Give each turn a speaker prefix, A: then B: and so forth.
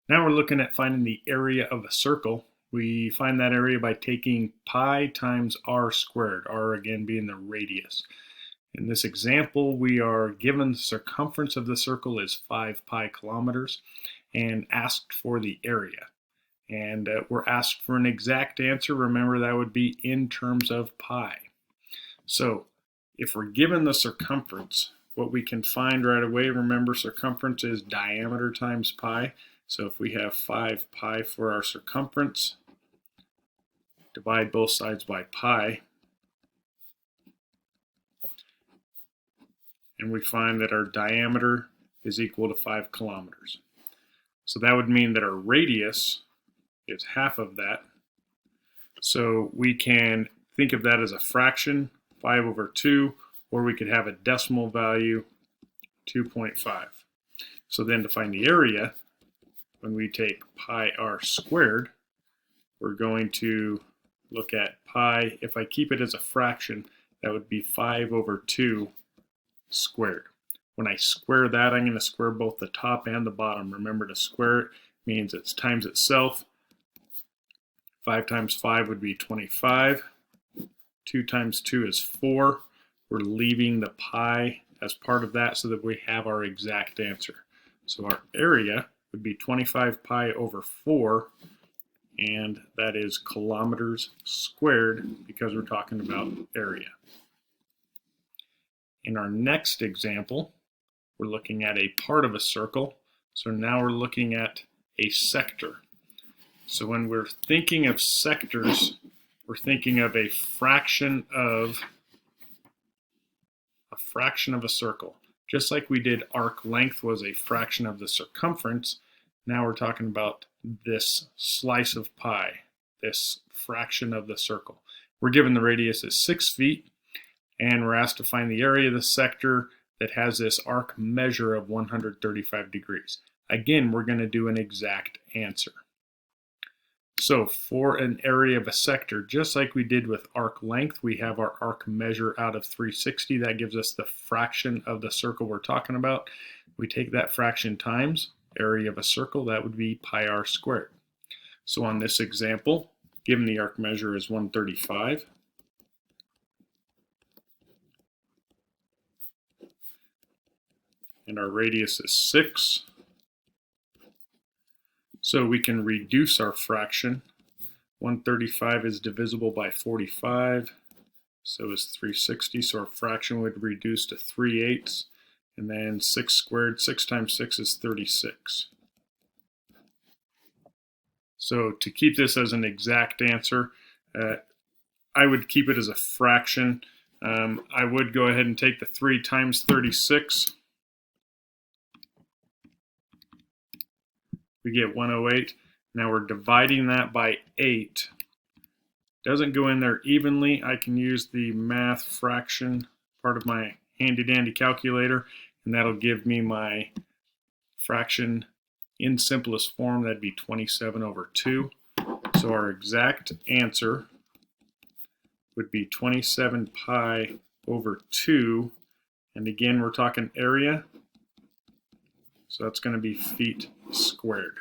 A: Now we're looking at finding the area of a circle. We find that area by taking pi times r squared, r again being the radius. In this example, we are given the circumference of the circle is 5 pi kilometers and asked for the area. And we're asked for an exact answer. Remember, that would be in terms of pi. So if we're given the circumference, what we can find right away, remember circumference is diameter times pi. So if we have 5 pi for our circumference, divide both sides by pi, and we find that our diameter is equal to 5 kilometers. So that would mean that our radius is half of that. So we can think of that as a fraction, 5 over 2, or we could have a decimal value, 2.5. So then to find the area, when we take pi r squared, we're going to look at pi. If I keep it as a fraction, that would be 5 over 2 squared. When I square that, I'm going to square both the top and the bottom. Remember, to square it means it's times itself. 5 times 5 would be 25. 2 times 2 is 4. We're leaving the pi as part of that so that we have our exact answer. So our area would be 25 pi over 4, and that is kilometers squared because we're talking about area. In our next example, we're looking at a part of a circle. So now we're looking at a sector. So when we're thinking of sectors, we're thinking of a fraction of a circle. Just like we did arc length was a fraction of the circumference, now we're talking about this slice of pi, this fraction of the circle. We're given the radius is 6 feet, and we're asked to find the area of the sector that has this arc measure of 135 degrees. Again, we're going to do an exact answer. So for an area of a sector, just like we did with arc length, we have our arc measure out of 360. That gives us the fraction of the circle we're talking about. We take that fraction times area of a circle, that would be pi r squared. So on this example, given the arc measure is 135, and our radius is 6, so we can reduce our fraction. 135 is divisible by 45, so is 360, so our fraction would reduce to 3/8, and then 6 squared, 6 times 6 is 36. So to keep this as an exact answer, I would keep it as a fraction. I would go ahead and take the 3 times 36. We get 108. Now we're dividing that by 8. Doesn't go in there evenly. I can use the math fraction part of my handy dandy calculator, and that'll give me my fraction in simplest form. That'd be 27 over 2. So our exact answer would be 27 pi over 2. And again, we're talking area. So that's going to be feet squared.